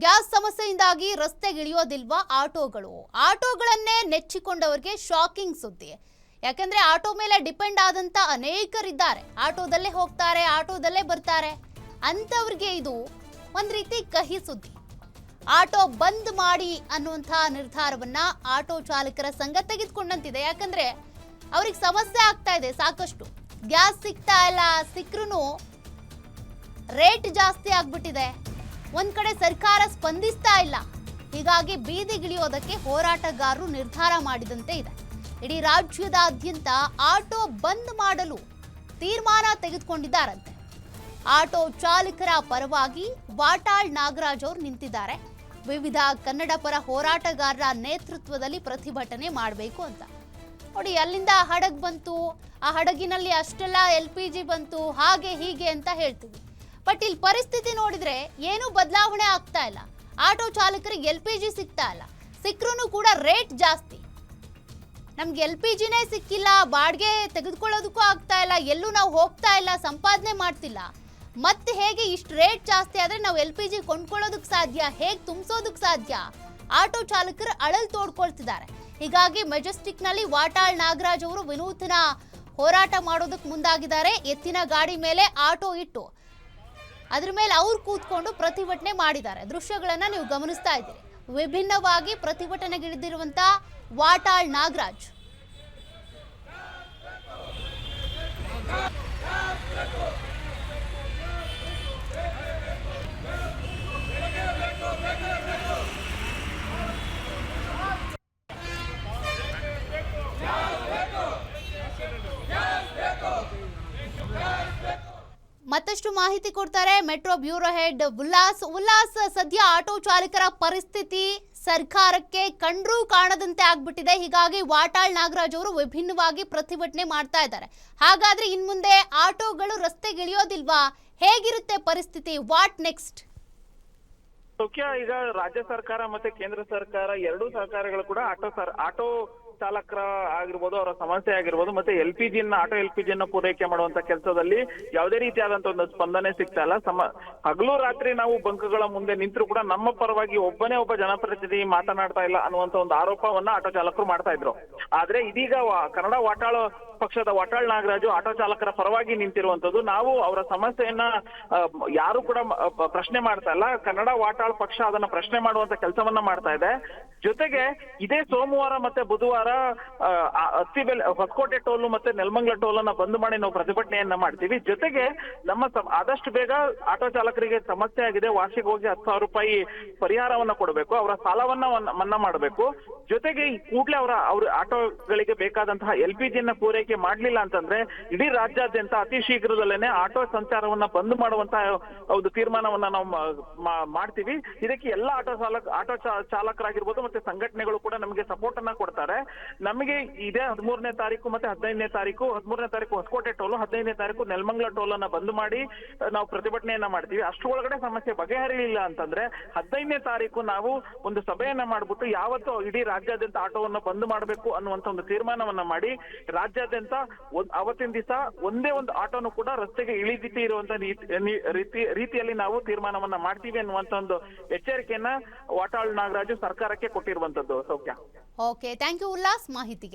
Gas ಸಮಸ್ಯೆಯಿಂದಾಗಿ ರಸ್ತೆಗಿಳಿಯೋದಿಲ್ವಾ ಆಟೋಗಳನ್ನೇ ನೆಚ್ಚಿಕೊಂಡವರಿಗೆ shocking ಸುದ್ದಿ. ಯಾಕಂದ್ರೆ ಆಟೋ ಮೇಲೆ ಡಿಪೆಂಡ್ ಆದಂತ ಅನೇಕರಿದ್ದಾರೆ. ಆಟೋದಲ್ಲೇ ಹೋಗ್ತಾರೆ, ಆಟೋದಲ್ಲೇ ಬರ್ತಾರೆ. ಅಂತವರಿಗೆ ಇದು ಒಂದ್ ರೀತಿ ಕಹಿ ಸುದ್ದಿ. ಆಟೋ ಬಂದ್ ಮಾಡಿ ಅನ್ನುವಂಥ ನಿರ್ಧಾರವನ್ನ ಆಟೋ ಚಾಲಕರ ಸಂಘ ತೆಗೆದುಕೊಂಡಂತಿದೆ. ಯಾಕಂದ್ರೆ ಅವ್ರಿಗೆ ಸಮಸ್ಯೆ ಆಗ್ತಾ ಇದೆ ಸಾಕಷ್ಟು. ಗ್ಯಾಸ್ ಸಿಗ್ತಾ ಇಲ್ಲ, ಸಿಕ್ಕರೂ ರೇಟ್ ಜಾಸ್ತಿ ಆಗ್ಬಿಟ್ಟಿದೆ. ಒಂದ್ ಕಡೆ ಸರ್ಕಾರ ಸ್ಪಂದಿಸ್ತಾ ಇಲ್ಲ. ಹೀಗಾಗಿ ಬೀದಿಗಿಳಿಯೋದಕ್ಕೆ ಹೋರಾಟಗಾರರು ನಿರ್ಧಾರ ಮಾಡಿದಂತೆ ಇದೆ. ಇಡೀ ರಾಜ್ಯದಾದ್ಯಂತ ಆಟೋ ಬಂದ್ ಮಾಡಲು ತೀರ್ಮಾನ ತೆಗೆದುಕೊಂಡಿದ್ದಾರಂತೆ. ಆಟೋ ಚಾಲಕರ ಪರವಾಗಿ ವಾಟಾಳ್ ನಾಗರಾಜ್ ಅವರು ನಿಂತಿದ್ದಾರೆ. ವಿವಿಧ ಕನ್ನಡ ಪರ ಹೋರಾಟಗಾರರ ನೇತೃತ್ವದಲ್ಲಿ ಪ್ರತಿಭಟನೆ ಮಾಡಬೇಕು ಅಂತ. ನೋಡಿ, ಅಲ್ಲಿಂದ ಹಡಗ್ ಬಂತು, ಆ ಹಡಗಿನಲ್ಲಿ ಅಷ್ಟೆಲ್ಲ LPG ಬಂತು, ಹಾಗೆ ಹೀಗೆ ಅಂತ ಹೇಳ್ತೀವಿ. ಬಟ್ ಇಲ್ಲಿ ಪರಿಸ್ಥಿತಿ ನೋಡಿದ್ರೆ ಏನೂ ಬದಲಾವಣೆ ಆಗ್ತಾ ಇಲ್ಲ. ಆಟೋ ಚಾಲಕರಿಗೆ LPG ಸಿಗ್ತಾ ಇಲ್ಲ, ಸಿಕ್ಕರೂ ಕೂಡ ರೇಟ್ ಜಾಸ್ತಿ. ನಮ್ಗೆ LPGನೇ ಸಿಕ್ಕಿಲ್ಲ, ಬಾಡಿಗೆ ತೆಗೆದುಕೊಳ್ಳೋದಕ್ಕೂ ಆಗ್ತಾ ಇಲ್ಲ, ಎಲ್ಲೂ ನಾವು ಹೋಗ್ತಾ ಇಲ್ಲ, ಸಂಪಾದನೆ ಮಾಡ್ತಿಲ್ಲ. ಮತ್ತೆ ಹೇಗೆ ಇಷ್ಟು ರೇಟ್ ಜಾಸ್ತಿ ಆದ್ರೆ ನಾವು LPG ಕೊಂಡ್ಕೊಳ್ಳೋದಕ್ಕೆ ಸಾಧ್ಯ, ಹೇಗೆ ತುಂಬಿಸೋದಕ್ಕೆ ಸಾಧ್ಯ? ಆಟೋ ಚಾಲಕರು ಅಳಲ್ ತೋಡ್ಕೊಳ್ತಿದ್ದಾರೆ. ಹೀಗಾಗಿ ಮೆಜೆಸ್ಟಿಕ್ನಲ್ಲಿ ವಾಟಾಳ್ ನಾಗರಾಜ್ ಅವರು ವಿನೂತನ ಹೋರಾಟ ಮಾಡೋದಕ್ಕೆ ಮುಂದಾಗಿದ್ದಾರೆ. ಎತ್ತಿನ ಗಾಡಿ ಮೇಲೆ ಆಟೋ ಇಟ್ಟು ಅದ್ರ ಮೇಲೆ ಅವ್ರು ಕೂತ್ಕೊಂಡು ಪ್ರತಿಭಟನೆ ಮಾಡಿದ್ದಾರೆ. ದೃಶ್ಯಗಳನ್ನ ನೀವು ಗಮನಿಸ್ತಾ ಇದ್ದೀರಿ. ವಿಭಿನ್ನವಾಗಿ ಪ್ರತಿಭಟನೆಗಿಳಿದಿರುವಂತ ವಾಟಾಳ್ ನಾಗರಾಜ್. ಮತ್ತಷ್ಟು ಮಾಹಿತಿ ಕೊಡ್ತಾರೆ ಮೆಟ್ರೋ ಬ್ಯೂರೋ ಹೆಡ್ ಉಲ್ಲಾಸ್. ಸದ್ಯ ಆಟೋ ಚಾಲಕರ ಪರಿಸ್ಥಿತಿ ಸರ್ಕಾರಕ್ಕೆ ಕಂಡ್ರೂ ಕಾಣದಂತೆ ಆಗ್ಬಿಟ್ಟಿದೆ. ಹೀಗಾಗಿ ವಾಟಾಳ್ ನಾಗರಾಜ್ ಅವರು ವಿಭಿನ್ನವಾಗಿ ಪ್ರತಿಭಟನೆ ಮಾಡ್ತಾ ಇದ್ದಾರೆ. ಹಾಗಾದ್ರೆ ಇನ್ಮುಂದೆ ಆಟೋಗಳು ರಸ್ತೆಗಿಳಿಯೋದಿಲ್ವಾ? ಹೇಗಿರುತ್ತೆ ಪರಿಸ್ಥಿತಿ? What next? ಈಗ ರಾಜ್ಯ ಸರ್ಕಾರ ಮತ್ತೆ ಕೇಂದ್ರ ಸರ್ಕಾರ ಎರಡೂ ಸರ್ಕಾರಗಳು ಕೂಡ ಆಟೋ ಚಾಲಕರ ಆಗಿರ್ಬೋದು, ಅವರ ಸಮಸ್ಯೆ ಆಗಿರ್ಬೋದು, ಮತ್ತೆ ಆಟೋ LPG ಪೂರೈಕೆ ಮಾಡುವಂತ ಕೆಲಸದಲ್ಲಿ ಯಾವುದೇ ರೀತಿಯಾದಂತ ಒಂದು ಸ್ಪಂದನೆ ಸಿಗ್ತಾ ಇಲ್ಲ. ಹಗಲು ರಾತ್ರಿ ನಾವು ಬಂಕ್ಗಳ ಮುಂದೆ ನಿಂತರೂ ಕೂಡ ನಮ್ಮ ಪರವಾಗಿ ಒಬ್ಬ ಜನಪ್ರತಿನಿಧಿ ಮಾತನಾಡ್ತಾ ಇಲ್ಲ ಅನ್ನುವಂತ ಒಂದು ಆರೋಪವನ್ನ ಆಟೋ ಚಾಲಕರು ಮಾಡ್ತಾ ಇದ್ರು. ಆದ್ರೆ ಇದೀಗ ಕನ್ನಡ ವಾಟಾಳ್ ಪಕ್ಷದ ವಾಟಾಳ್ ನಾಗರಾಜು ಆಟೋ ಚಾಲಕರ ಪರವಾಗಿ ನಿಂತಿರುವಂತದ್ದು. ನಾವು ಅವರ ಸಮಸ್ಯೆಯನ್ನ ಯಾರು ಕೂಡ ಪ್ರಶ್ನೆ ಮಾಡ್ತಾ ಇಲ್ಲ. ಕನ್ನಡ ವಾಟಾಳ್ ಪಕ್ಷ ಅದನ್ನ ಪ್ರಶ್ನೆ ಮಾಡುವಂತ ಕೆಲಸವನ್ನ ಮಾಡ್ತಾ ಇದೆ. ಜೊತೆಗೆ ಇದೇ ಸೋಮವಾರ ಮತ್ತೆ ಬುಧವಾರ ಹೊಸಕೋಟೆ ಟೋಲ್ ಮತ್ತೆ ನೆಲಮಂಗಲ ಟೋಲ್ ಅನ್ನ ಬಂದ್ ಮಾಡಿ ನಾವು ಪ್ರತಿಭಟನೆಯನ್ನ ಮಾಡ್ತೀವಿ. ಜೊತೆಗೆ ನಮ್ಮ ಆದಷ್ಟು ಬೇಗ ಆಟೋ ಚಾಲಕರಿಗೆ ಸಮಸ್ಯೆ ಆಗಿದೆ, ವಾರ್ಷಿಕವಾಗಿ 10,000 ರೂಪಾಯಿ ಪರಿಹಾರವನ್ನ ಕೊಡಬೇಕು, ಅವರ ಸಾಲವನ್ನ ಮನ್ನಾ ಮಾಡಬೇಕು. ಜೊತೆಗೆ ಕೂಡಲೇ ಅವರ ಆಟೋಗಳಿಗೆ ಬೇಕಾದಂತಹ LPG ಪೂರೈಕೆ ಮಾಡ್ಲಿಲ್ಲ ಅಂತಂದ್ರೆ ಇಡೀ ರಾಜ್ಯಾದ್ಯಂತ ಅತಿ ಶೀಘ್ರದಲ್ಲೇನೆ ಆಟೋ ಸಂಚಾರವನ್ನ ಬಂದ್ ಮಾಡುವಂತಹ ಒಂದು ತೀರ್ಮಾನವನ್ನ ನಾವು ಮಾಡ್ತೀವಿ. ಇದಕ್ಕೆ ಎಲ್ಲ ಆಟೋ ಚಾಲಕರಾಗಿರ್ಬೋದು ಮತ್ತೆ ಸಂಘಟನೆಗಳು ಕೂಡ ನಮಗೆ ಸಪೋರ್ಟ್ ಅನ್ನ ಕೊಡ್ತಾರೆ. ನಮಗೆ ಇದೇ 13ನೇ ತಾರೀಕು ಮತ್ತೆ 15ನೇ ತಾರೀಕು 13ನೇ ತಾರೀಕು ಹೊಸಕೋಟೆ ಟೋಲ್, 15ನೇ ತಾರೀಕು ನೆಲಮಂಗಲ ಟೋಲ್ ಅನ್ನ ಬಂದ್ ಮಾಡಿ ನಾವು ಪ್ರತಿಭಟನೆಯನ್ನ ಮಾಡ್ತೀವಿ. ಅಷ್ಟರೊಳಗಡೆ ಸಮಸ್ಯೆ ಬಗೆಹರಿಲಿಲ್ಲ ಅಂತಂದ್ರೆ 15ನೇ ತಾರೀಕು ನಾವು ಒಂದು ಸಭೆಯನ್ನ ಮಾಡ್ಬಿಟ್ಟು ಯಾವತ್ತು ಇಡೀ ರಾಜ್ಯಾದ್ಯಂತ ಆಟೋವನ್ನ ಬಂದ್ ಮಾಡಬೇಕು ಅನ್ನುವಂತ ಒಂದು ತೀರ್ಮಾನವನ್ನ ಮಾಡಿ ರಾಜ್ಯಾದ್ಯಂತ ಅವತ್ತಿನ ದಿವಸ ಒಂದೇ ಒಂದು ಆಟೋನು ಕೂಡ ರಸ್ತೆಗೆ ಇಳಿದಿತಿ ಇರುವಂತ ರೀತಿಯಲ್ಲಿ ನಾವು ತೀರ್ಮಾನವನ್ನ ಮಾಡ್ತೀವಿ ಅನ್ನುವಂತ ಒಂದು ಎಚ್ಚರಿಕೆಯನ್ನ ವಾಟಾಳ್ ನಾಗರಾಜು ಸರ್ಕಾರಕ್ಕೆ ಕೊಟ್ಟಿರುವಂತದ್ದು. ಸೌಖ್ಯ. ಓಕೆ, ಥ್ಯಾಂಕ್ ಯು ಉಲ್ಲಾಸ್ ಮಾಹಿತಿಗೆ.